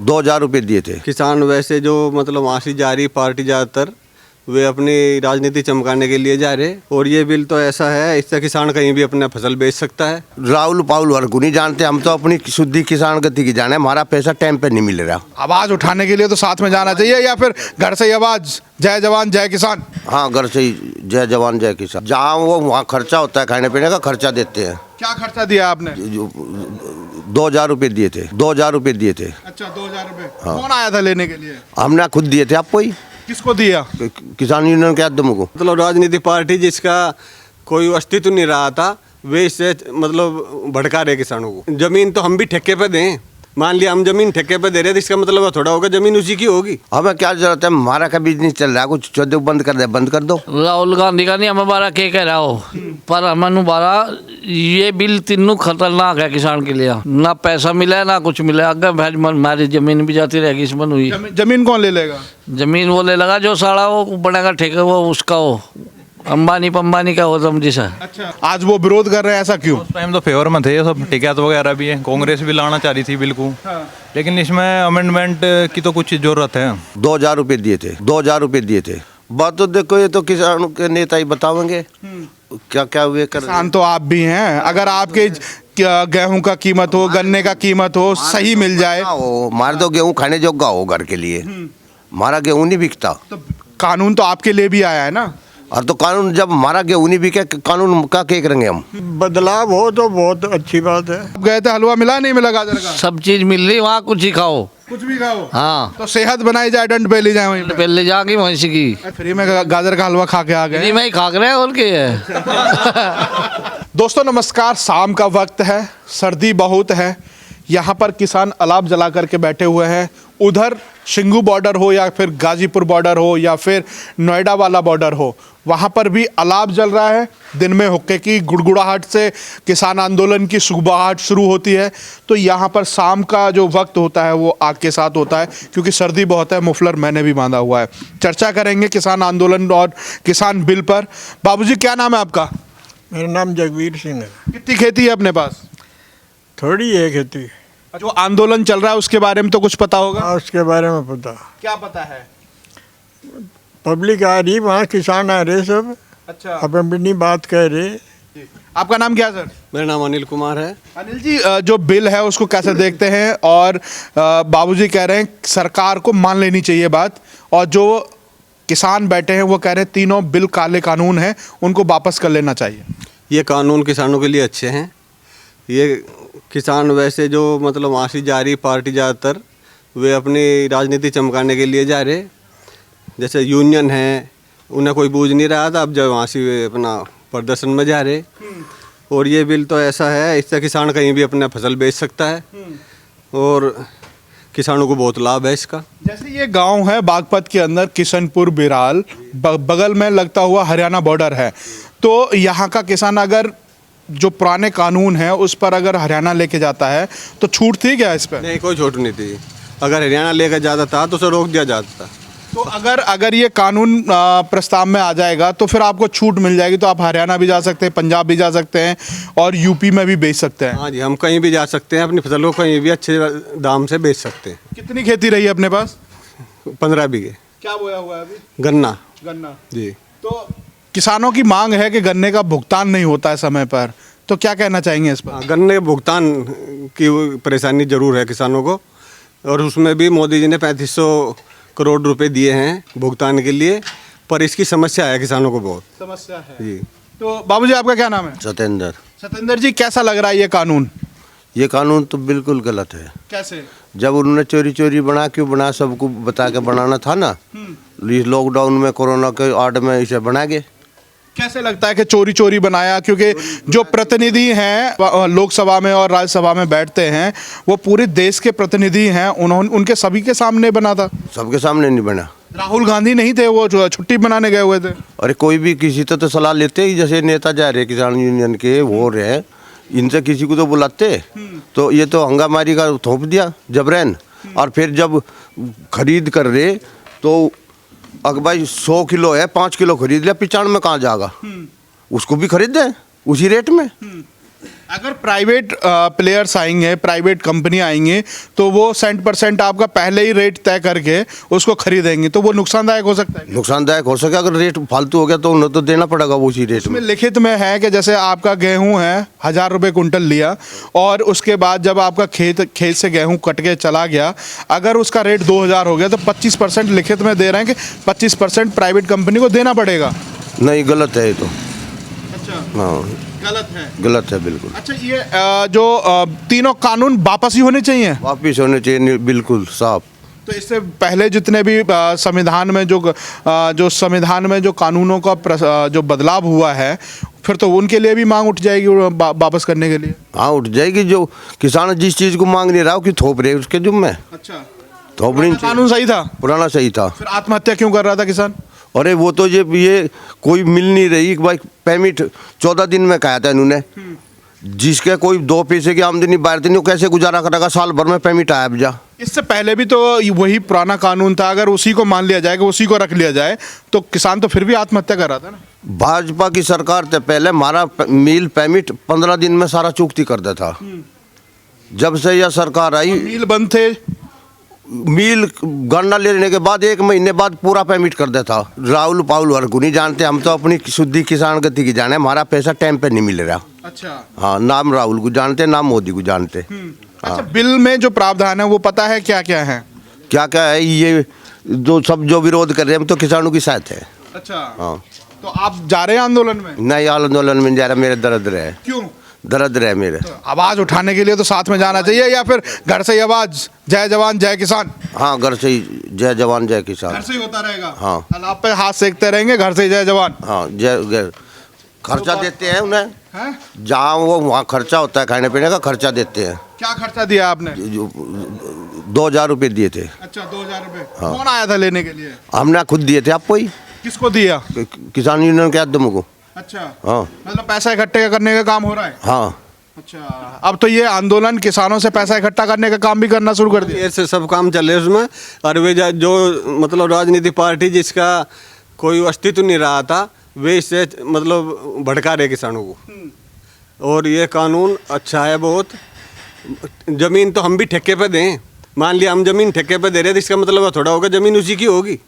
2,000 रुपये दिए थे। किसान वैसे जो मतलब वहाँ जा रही पार्टी ज़्यादातर वे अपनी राजनीति चमकाने के लिए जा रहे, और ये बिल तो ऐसा है इससे किसान कहीं भी अपना फसल बेच सकता है। राहुल पाहुल वर्ग को नहीं जानते, हम तो अपनी शुद्धि किसान गति की जाने। हमारा पैसा टाइम पे नहीं मिल रहा। आवाज उठाने के लिए तो साथ में जाना चाहिए, या फिर घर से ही आवाज जय जवान जय किसान? हाँ, घर से ही जय जवान जय किसान। जहाँ वो वहाँ खर्चा होता है, खाने पीने का खर्चा देते हैं। क्या खर्चा दिया आपने? 2,000 रुपये दिए थे। 2,000 रुपये दिए थे। अच्छा, 2,000 रुपए। कौन आया था लेने के लिए? हमने खुद दिए थे। आपको ही किसको दिया? किसान यूनियन के आदमी को। मतलब राजनीतिक पार्टी जिसका कोई अस्तित्व नहीं रहा था, वे इससे मतलब भड़का रहे किसानों को। जमीन तो हम भी ठेके पे दें, मान लिया हम जमीन ठेके पे दे रहे हैं, तो इसका मतलब थोड़ा होगा जमीन उसी की होगी। हमें क्या जरूरत है? हमारा का बिजनेस चल रहा है, कुछ चौदह बंद कर दे, बंद कर दो। राहुल गांधी का नहीं हमें बारा के कह रहा हो, पर हमें बारा ये बिल तीनों खतरनाक है किसान के लिए। ना पैसा मिला है ना कुछ मिला। अगर भाई हमारी जमीन भी जाती रहेगी इसमें हुई। जमीन कौन ले लेगा? जमीन वो ले लगा जो साड़ा वो बनेगा ठेके, वो उसका हो अंबानी पंबानी का हो समझी सर। अच्छा, आज वो विरोध कर रहे हैं, ऐसा क्यों? उस टाइम तो फेवर में थे ये सब, टिकैत वगैरह भी है, कांग्रेस भी लाना चाह रही थी बिल्कुल। लेकिन इसमें अमेंडमेंट की तो कुछ जरूरत है। 2,000 रुपये दिए थे। 2,000 रुपये दिए थे। बात तो देखो, ये तो किसानों के नेता ही बताओगे क्या क्या हुए कर। किसान तो आप भी हैं। अगर आपके गेहूं का कीमत हो, गन्ने का कीमत हो, सही मिल जाए। हमारे तो गेहूँ खाने जोगा हो घर के लिए, हमारा गेहूँ नहीं बिकता। तो कानून तो आपके लिए भी आया है ना? और तो कानून जब हमारा गेहूँ नहीं बिके, कानून का क्या करेंगे हम? बदलाव हो तो बहुत अच्छी बात है। गए थे, हलवा मिला नहीं मिला गाजर का? सब चीज मिल रही वहाँ, कुछ ही खाओ, कुछ भी खाओ। हाँ तो सेहत बनाई जाए, दंड पे ले जाए वहीं पे। पहले जाके भैंसी की फ्री में गाजर का हलवा खा के आ गए। मैं ही खा रहे हैं और क्या है। दोस्तों नमस्कार, शाम का वक्त है, सर्दी बहुत है। यहाँ पर किसान अलाव जला करके बैठे हुए हैं। उधर शिंगू बॉर्डर हो या फिर गाजीपुर बॉर्डर हो या फिर नोएडा वाला बॉर्डर हो, वहाँ पर भी अलाव जल रहा है। दिन में हुक्के की गुड़गुड़ाहट से किसान आंदोलन की सुगबुगाहट शुरू होती है। तो यहाँ पर शाम का जो वक्त होता है वो आग के साथ होता है, क्योंकि सर्दी बहुत है। मुफलर मैंने भी बांधा हुआ है। चर्चा करेंगे किसान आंदोलन और किसान बिल पर। बाबूजी, क्या नाम है आपका? मेरा नाम जगवीर सिंह है। कितनी खेती है अपने पास? थोड़ी है खेती। जो आंदोलन चल रहा है उसके बारे में तो कुछ पता होगा? हाँ, उसके बारे में पता। क्या पता है? पब्लिक आ रही, वहाँ किसान आ रहे सब। अच्छा, अपनी बात कह रहे। आपका नाम क्या सर? मेरा नाम अनिल कुमार है। अनिल जी, जो बिल है उसको कैसे देखते हैं? और बाबूजी कह रहे हैं सरकार को मान लेनी चाहिए बात, और जो किसान बैठे हैं वो कह रहे हैं तीनों बिल काले कानून हैं, उनको वापस कर लेना चाहिए। ये कानून किसानों के लिए अच्छे हैं। ये किसान वैसे जो मतलब वहाँ जा रही पार्टी ज़्यादातर वे अपनी राजनीति चमकाने के लिए जा रहे। जैसे यूनियन है, उन्हें कोई बूझ नहीं रहा था, अब जब वहाँ से वे अपना प्रदर्शन में जा रहे। और ये बिल तो ऐसा है इससे किसान कहीं भी अपना फसल बेच सकता है, और किसानों को बहुत लाभ है इसका। जैसे ये गांव है बागपत के अंदर, किशनपुर बिराल, बगल में लगता हुआ हरियाणा बॉर्डर है। तो यहाँ का किसान अगर जो पुराने कानून है उस पर अगर हरियाणा लेके जाता है तो छूट थी क्या इस पर? नहीं, कोई छूट नहीं थी। अगर हरियाणा लेकर जाता था तो उसे रोक दिया जाता था। तो अगर ये कानून प्रस्ताव में आ जाएगा तो फिर आपको छूट मिल जाएगी, तो आप हरियाणा भी जा सकते हैं, पंजाब भी जा सकते हैं और यूपी में भी बेच सकते हैं। हाँ जी, हम कहीं भी जा सकते हैं, अपनी फसल को कहीं भी अच्छे दाम से बेच सकते हैं। कितनी खेती रही है अपने पास? 15 बीघे। क्या बोया हुआ है अभी? गन्ना। गन्ना जी। तो किसानों की मांग है कि गन्ने का भुगतान नहीं होता है समय पर, तो क्या कहना चाहेंगे इस पर? गन्ने के भुगतान की परेशानी जरूर है किसानों को, और उसमें भी मोदी जी ने 3500 करोड़ रुपए दिए हैं भुगतान के लिए, पर इसकी समस्या है किसानों को बहुत। समस्या है जी। तो बाबूजी, आपका क्या नाम है? सतेंद्र। सतेंद्र जी, कैसा लग रहा है ये कानून? ये कानून तो बिल्कुल गलत है। कैसे? जब उन्होंने चोरी चोरी बना, क्यों बना, सबको बता के बनाना था ना। इस लॉकडाउन में, कोरोना के आड़ में इसे बना गए। कैसे लगता है कि चोरी चोरी बनाया? क्योंकि जो प्रतिनिधि हैं लोकसभा में और राज्यसभा में बैठते हैं वो पूरे देश के प्रतिनिधि हैं, उनके सभी के सामने बना था। सबके सामने नहीं बना। राहुल गांधी नहीं थे, वो जो छुट्टी बनाने गए हुए थे। अरे कोई भी किसी तो सलाह लेते ही, जैसे नेता जा रहे किसान यूनियन के वो रहे, इनसे किसी को तो बुलाते। तो ये तो हंगामारी का थोप दिया जबरन। और फिर जब खरीद कर रहे तो अगर भाई 100 किलो है, 5 किलो खरीद लिया, 95 में कहाँ जाएगा? उसको भी खरीद दें उसी रेट में। अगर प्राइवेट प्लेयर्स आएंगे, प्राइवेट कंपनी आएंगे, तो वो 100% आपका पहले ही रेट तय करके उसको खरीदेंगे, तो वो नुकसानदायक हो सकता है। नुकसानदायक हो सके, अगर रेट फालतू हो गया तो उन्हें तो देना पड़ेगा वो उसी रेट इसमें में। लिखित में है कि जैसे आपका गेहूं है 1000 रुपये कुंटल लिया, और उसके बाद जब आपका खेत से गेहूं कट के चला गया, अगर उसका रेट 2000 हो गया तो 25% लिखित में दे रहे हैं कि 25% प्राइवेट कंपनी को देना पड़ेगा। नहीं, गलत है ये तो। अच्छा, हाँ, गलत है। गलत है बिल्कुल। अच्छा, ये जो तीनों कानून वापस ही होने चाहिए। वापिस होने चाहिए बिल्कुल साफ। तो इससे पहले जितने भी संविधान में संविधान में जो कानूनों का जो बदलाव हुआ है, फिर तो उनके लिए भी मांग उठ जाएगी वापस करने के लिए। हाँ, उठ जाएगी। जो किसान जिस चीज़ को मांग नहीं रहा हो कि थोप रहे उसके जुम्मे अच्छा, थोप नहीं। कानून सही था, पुराना सही था। फिर आत्महत्या क्यों कर रहा था किसान? अरे वो तो ये कोई मिल नहीं रही भाई। पेमेंट 14 दिन में कहा था इन्होंने। जिसके कोई 2 पैसे की आमदनी बाहर थी, कैसे गुजारा करेगा? साल भर में पेमेंट आया जा। इससे पहले भी तो वही पुराना कानून था, अगर उसी को मान लिया जाए कि उसी को रख लिया जाए तो किसान तो फिर भी आत्महत्या कर रहा था ना। भाजपा की सरकार से पहले हमारा मिल पेमेंट 15 दिन में सारा चुकती कर देता था। जब से यह सरकार आई, मिल बंद थे, मिल गन्ना लेने के बाद 1 महीने बाद पूरा पेमेंट कर देता। राहुल पाहुल वर्ग को नहीं जानते, हम तो अपनी शुद्धि किसान गति की जाने। हमारा पैसा टाइम पे नहीं मिल रहा। अच्छा, हाँ, नाम राहुल को जानते, नाम मोदी को जानते। अच्छा, बिल में जो प्रावधान है वो पता है क्या क्या है? क्या क्या है ये जो विरोध कर रहे हैं, हम तो किसानों की साथ है। अच्छा, हाँ, तो आप जा रहे हैं आंदोलन में? नहीं, आंदोलन में जा रहा, मेरे दर्द रहे। क्यों? दर्द रहे मेरे। आवाज उठाने के लिए तो साथ में जाना चाहिए, या फिर घर से ही आवाज जय जवान जय किसान? हाँ, घर से ही जय जवान जय किसान। घर से ही होता रहेगा। हाँ। अलाप पे हाथ सेकते रहेंगे, घर से ही जय जवान। हाँ, जय खर्चा देते हैं उन्हें। हैं? जहाँ वो वहाँ खर्चा होता है, खाने पीने का खर्चा देते हैं। क्या खर्चा दिया आपने? 2000 रुपये दिए थे। अच्छा, 2000 रुपये। कौन आया था लेने के लिए? हमने खुद दिए थे। आपको ही किसको दिया? किसान यूनियन के अध्यक्ष को। अच्छा, हाँ मतलब पैसा इकट्ठे करने का काम हो रहा है। हाँ। अच्छा, अब तो ये आंदोलन किसानों से पैसा इकट्ठा करने का काम भी करना शुरू कर दिया। ऐसे सब काम चल रहे हैं उसमें। और वे जो मतलब राजनीतिक पार्टी जिसका कोई अस्तित्व नहीं रहा था, वे इससे मतलब भड़का रहे किसानों को। और ये कानून अच्छा है बहुत। जमीन तो हम भी ठेके पे दें। मान लिया हम जमीन ठेके पे दे रहे हैं, तो इसका मतलब थोड़ा होगा जमीन उसी की होगी।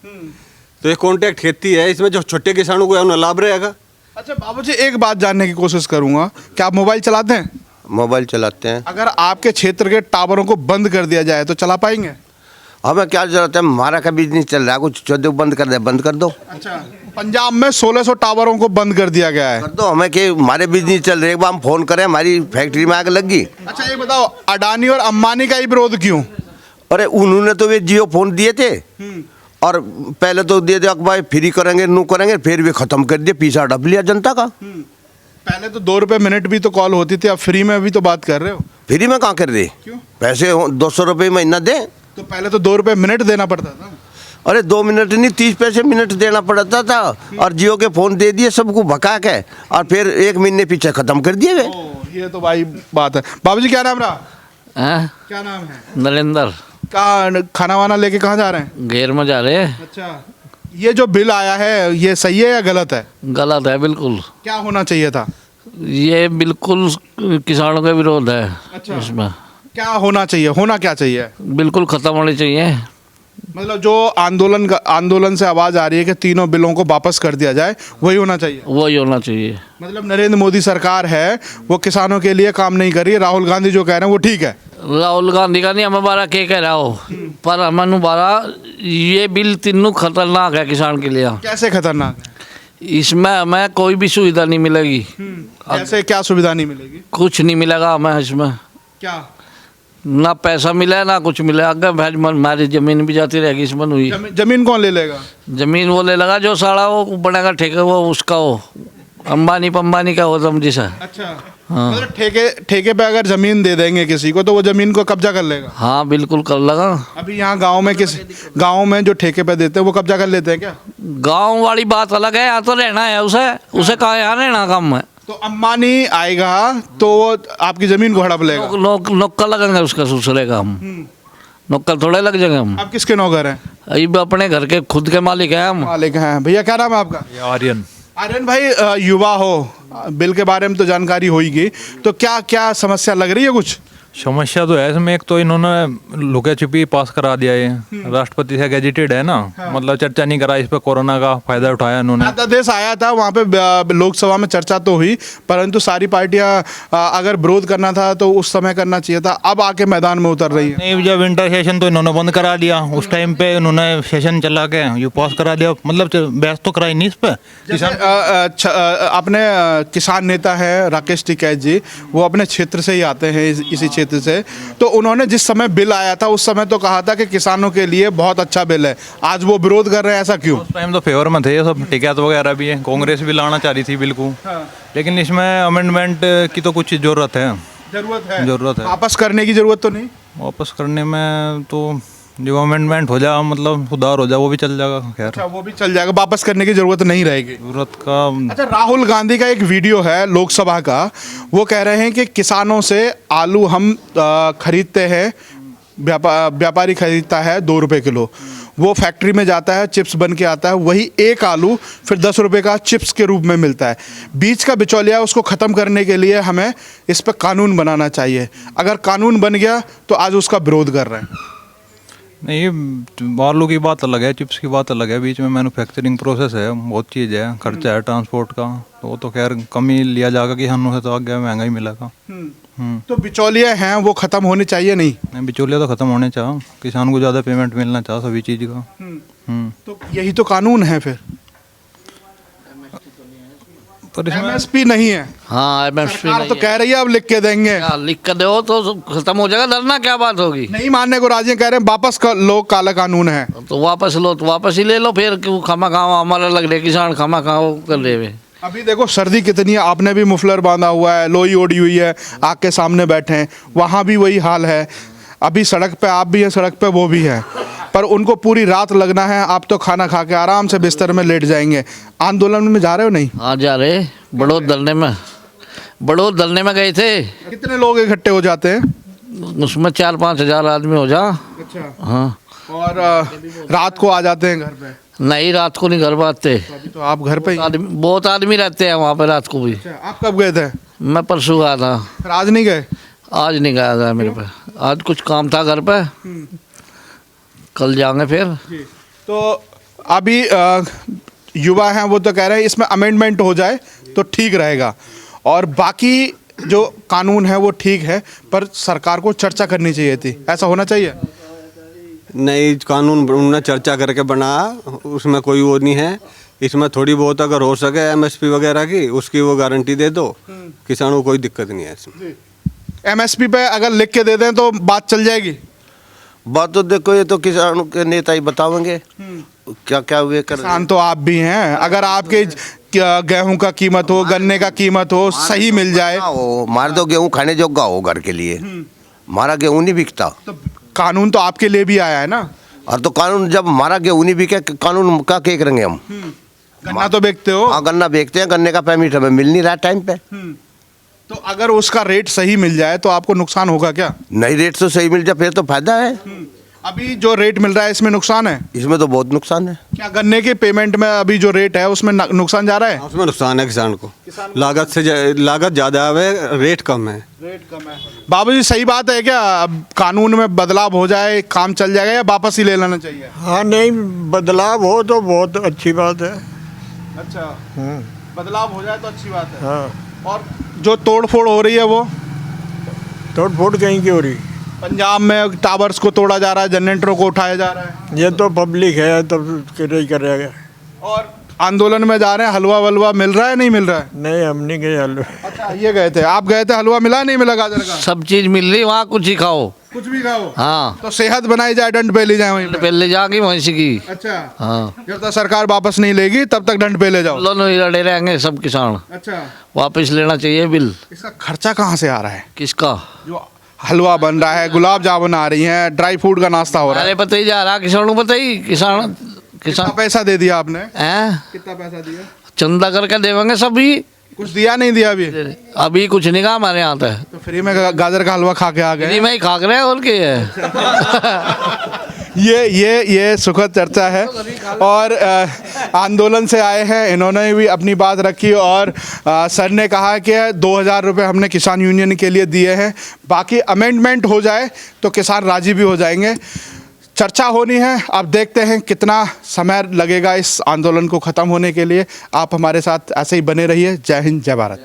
तो ये कॉन्ट्रैक्ट खेती है, इसमें जो छोटे किसानों को है उन्हें लाभ रहेगा। अच्छा बाबूजी, एक बात जानने की कोशिश करूंगा, क्या आप मोबाइल चलाते हैं? मोबाइल चलाते हैं। अगर आपके क्षेत्र के टावरों को बंद कर दिया जाए तो चला पाएंगे? हमें क्या जरूरत है? हमारा का बिजनेस चल रहा है, कुछ चौदह बंद कर दे, बंद कर दो। अच्छा, पंजाब में 1600 टावरों को बंद कर दिया गया है। कर दो हमें, कि हमारे बिजनेस चल रहे हैं। एक बार हम फोन करें, हमारी फैक्ट्री में आग लग गई। अच्छा, ये बताओ, अडानी और अंबानी का ही विरोध क्यों? अरे उन्होंने तो वे जियो फोन दिए थे, और पहले तो दिए थे अखबार फ्री करेंगे, नू करेंगे, फिर भी खत्म कर दिए, पीछा डब लिया जनता का। पहले तो 2 रुपये मिनट भी तो कॉल होती थी, अब फ्री में भी तो बात कर रहे हो। फ्री में कहाँ कर रहे? क्यों? पैसे 200 रुपये महीना दे। तो पहले तो 2 रुपये मिनट देना पड़ता था। अरे 2 मिनट नहीं, 30 पैसे मिनट देना पड़ता था। और जियो के फोन दे दिए सबको भगा के, और फिर 1 महीने पीछे खत्म कर दिए वे। ये तो भाई बात है। बाबूजी, क्या नाम रहा? हैं? क्या नाम है? नरेंद्र। कहाँ खाना वाना लेके कहाँ जा रहे हैं? घेर में जा रहे हैं। अच्छा, ये जो बिल आया है ये सही है या गलत है? गलत है बिल्कुल। क्या होना चाहिए था? ये बिल्कुल किसानों का विरोध है। अच्छा। इसमें क्या होना चाहिए? होना क्या चाहिए? बिल्कुल खत्म होनी चाहिए। मतलब जो आंदोलन से आवाज आ रही है कि तीनों बिलों को वापस कर दिया जाए, वही होना चाहिए। वही होना चाहिए। मतलब नरेंद्र मोदी सरकार है वो किसानों के लिए काम नहीं कर रही है। राहुल गांधी जो कह रहे हैं वो ठीक है। राहुल गांधी का नहीं, हम बारा के कह रहा हो, पर हमनु बारा ये बिल तीनों खतरनाक है किसान के लिए। कैसे खतरनाक है? इसमें हमें कोई भी सुविधा नहीं मिलेगी। कैसे, क्या सुविधा नहीं मिलेगी? कुछ नहीं मिलेगा हमें इसमें। क्या? ना पैसा मिले ना कुछ मिले। अगर भाई हमारी जमीन भी जाती रहेगी इसमें। हुई जमीन कौन ले लेगा? जमीन वो ले लगा जो साड़ा वो बनेगा ठेके, वो उसका हो अंबानी पंबानी का हो समझी सा। अच्छा, हाँ। मतलब ठेके पे अगर जमीन दे देंगे किसी को तो वो जमीन को कब्जा कर लेगा। हाँ बिल्कुल कर लगा। अभी यहाँ गांव में जो ठेके पे देते हैं वो कब्जा कर लेते हैं क्या? गांव वाली बात अलग है, यहाँ तो रहना है उसे कहा यहाँ रहना कम है। तो अंबानी आएगा तो वो आपकी जमीन को हड़प लेगा। नौकर लगेंगे उसका दूसरे का। हम नौकर थोड़े लग जाएंगे हम। आप किसके नौकर हैं? अभी अपने घर के खुद के मालिक हैं हम। मालिक हैं। भैया क्या नाम है आपका? आर्यन। आर्यन भाई, युवा हो, बिल के बारे में तो जानकारी होगी, तो क्या क्या समस्या लग रही है कुछ? समस्या तो है इसमें। एक तो इन्होंने लुका छिपी पास करा दिया है, राष्ट्रपति से गेजेटेड है ना, मतलब चर्चा नहीं करा, इस पर कोरोना का फायदा उठाया इन्होंने। अध्यादेश आया था वहाँ पे लोकसभा में चर्चा तो हुई, परंतु सारी पार्टियां अगर विरोध करना था तो उस समय करना चाहिए था, अब आके मैदान में उतर रही है। नहीं, जब विंटर सेशन तो इन्होंने बंद करा दिया, उस टाइम पे इन्होंने सेशन चला के ये पास करा दिया, मतलब बहस तो कराई नहीं इस पर। अपने किसान नेता है राकेश टिकैत जी, वो अपने क्षेत्र से ही आते हैं, इसी क्षेत्र से, तो उन्होंने जिस समय बिल आया था उस समय तो कहा था कि किसानों के लिए बहुत अच्छा बिल है, आज वो विरोध कर रहे हैं, ऐसा क्यों? उस टाइम तो फेवर में थे ये सब, टिकैत वगैरह भी है, कांग्रेस भी लाना चाह रही थी बिल को, लेकिन इसमें अमेंडमेंट की तो कुछ जरूरत है। जरूरत है वापस करने की जरूरत तो नहीं? वापस करने में तो जो अमेंडमेंट हो जाए, मतलब सुधार हो जाए, वो भी चल जाएगा। खैर अच्छा, वो भी चल जाएगा, वापस करने की जरूरत नहीं रहेगी। जरूरत का। अच्छा, राहुल गांधी का एक वीडियो है लोकसभा का, वो कह रहे हैं कि किसानों से आलू हम खरीदते हैं, व्यापारी खरीदता है 2 रुपये किलो, वो फैक्ट्री में जाता है, चिप्स बन के आता है, वही एक आलू फिर 10 रुपये का चिप्स के रूप में मिलता है। बीच का बिचौलिया, उसको ख़त्म करने के लिए हमें इस पर कानून बनाना चाहिए। अगर कानून बन गया तो आज उसका विरोध कर रहे हैं। नहीं, आलू की बात अलग है, चिप्स की बात अलग है, बीच में मैन्युफैक्चरिंग प्रोसेस है, बहुत चीज़ है, खर्चा है ट्रांसपोर्ट का, तो वो तो खैर कम ही लिया जाएगा, किसानों से तो आगे महंगा ही मिलेगा। तो बिचौलिया हैं वो ख़त्म होने चाहिए नहीं? बिचौलिया तो ख़त्म होने चाहिए, किसान को ज़्यादा पेमेंट मिलना चाहिए सभी चीज़ का। तो यही तो कानून है फिर। पर इसमें एमएसपी नहीं है। हाँ एमएसपी सरकार तो कह रही है अब लिख के देंगे। लिख कर दो तो खत्म हो जाएगा, डरना क्या बात होगी? नहीं मानने को राजी, कह रहे हैं वापस लो, काला कानून है। तो वापस लो तो वापस ही ले लो, फिर क्यों खामा खाओ, हमारा लग रहे किसान खामा खाओ कर रहे हुए। अभी देखो सर्दी कितनी है, आपने भी मुफलर बांधा हुआ है, लोई ओढ़ी हुई है, आग के सामने बैठे हैं, वहाँ भी वही हाल है। अभी सड़क पे आप भी हैं, सड़क पे वो भी है, पर उनको पूरी रात लगना है। आप तो खाना खा के आराम से बिस्तर में लेट जाएंगे। आंदोलन में जा रहे हो? नहीं। हाँ जा रहे, बड़ौद दलने में गए थे। कितने लोग इकट्ठे हो जाते हैं? उसमें 4-5 हज़ार आदमी हो जा। अच्छा। हाँ। और रात को आ जाते हैं घर पे? नहीं, रात को नहीं घर पे आते। अभी तो आप घर पे ही? बहुत आदमी रहते हैं वहाँ पे रात को भी। अच्छा, आप कब गए थे? मैं परसों गया था। फिर आज नहीं गए? आज नहीं गया था मेरे पे, आज कुछ काम था घर पे, कल जाएंगे फिर। तो अभी युवा हैं वो तो कह रहे हैं इसमें अमेंडमेंट हो जाए तो ठीक रहेगा, और बाकी जो कानून है वो ठीक है, पर सरकार को चर्चा करनी चाहिए थी, ऐसा होना चाहिए। नहीं, कानून उन्होंने चर्चा करके बनाया, उसमें कोई वो नहीं है। इसमें थोड़ी बहुत अगर हो सके एमएसपी वगैरह की, उसकी वो गारंटी दे दो, किसानों को कोई दिक्कत नहीं है इसमें। एमएसपी पे अगर लिख के दे दें तो बात चल जाएगी। बात तो देखो, ये तो किसानों के नेता ही बताएंगे क्या क्या वे कर। किसान तो आप भी हैं, अगर आपके गेहूं का कीमत हो, गन्ने का कीमत हो, सही मिल जाए। हमारे तो गेहूं खाने जोगा हो घर के लिए, हमारा गेहूं नहीं बिकता। तो कानून तो आपके लिए भी आया है ना। और तो कानून जब हमारा गेहूं नहीं बिके, कानून का क्या करेंगे हम? गन्ना तो बेचते हो। हाँ, गन्ना बेचते हैं, गन्ने का पेमेंट हमें मिल नहीं रहा टाइम पे। तो अगर उसका रेट सही मिल जाए तो आपको नुकसान होगा क्या? नहीं, रेट तो सही मिल जाए फिर तो फायदा है। अभी जो रेट मिल रहा है इसमें नुकसान है? इसमें तो बहुत नुकसान है। क्या गन्ने के पेमेंट में अभी जो रेट है उसमें नुकसान जा रहा है? उसमें नुकसान है किसान को, लागत ज़्यादा है, रेट कम है। रेट कम है। बाबूजी सही बात है क्या? अब कानून में बदलाव हो जाए, काम चल जाएगा, या वापस ही ले लेना चाहिए? हाँ नहीं, बदलाव हो तो बहुत अच्छी बात है। अच्छा, बदलाव हो जाए तो अच्छी बात है। हाँ, और जो तोड़ फोड़ हो रही है वो तोड़ फोड़ कहीं की हो रही? पंजाब में टावर्स को तोड़ा जा रहा है, जनरेटरों को उठाया जा रहा है। ये तो पब्लिक है, तो नहीं करेगा। और आंदोलन में जा रहे हैं, हलवा वलवा मिल रहा है नहीं मिल रहा है? नहीं, हम नहीं गए हलवा। अच्छा, ये गए थे, आप गए थे, हलवा मिला नहीं मिला गाजर का? सब चीज मिल रही वहाँ, कुछ ही खाओ, कुछ भी खाओ। हाँ। तो सेहत बनाई जाए, दंड पे ले जाए वहीं पे। पहले जाके भैंसी की। अच्छा। हाँ, जब तक सरकार वापस नहीं लेगी तब तक दंड पे ले जाओ। दोनों ही लड़े रहेंगे सब किसान। अच्छा, वापस लेना चाहिए बिल। इसका खर्चा कहाँ से आ रहा है? किसका? जो हलवा बन रहा है, गुलाब जामुन आ रही हैं, ड्राई फ्रूट का नाश्ता हो रहा है, अरे पता ही जा रहा, किसानों को पता ही, किसान कितना पैसा दे दिया आपने? हैं? कितना पैसा दिया? चंदा करके देवेंगे सभी। कुछ दिया नहीं दिया अभी? अभी कुछ नहीं कहा हमारे यहाँ तक। तो फ्री में गाजर का हलवा खा के आ गए। फ्री में ही खा रहे हैं, और क्या है। ये सुखद चर्चा है और आंदोलन से आए हैं, इन्होंने भी अपनी बात रखी और सर ने कहा कि 2000 रुपये हमने किसान यूनियन के लिए दिए हैं, बाकी अमेंडमेंट हो जाए तो किसान राजी भी हो जाएंगे। चर्चा होनी है, अब देखते हैं कितना समय लगेगा इस आंदोलन को ख़त्म होने के लिए। आप हमारे साथ ऐसे ही बने रहिए। जय हिंद, जय भारत।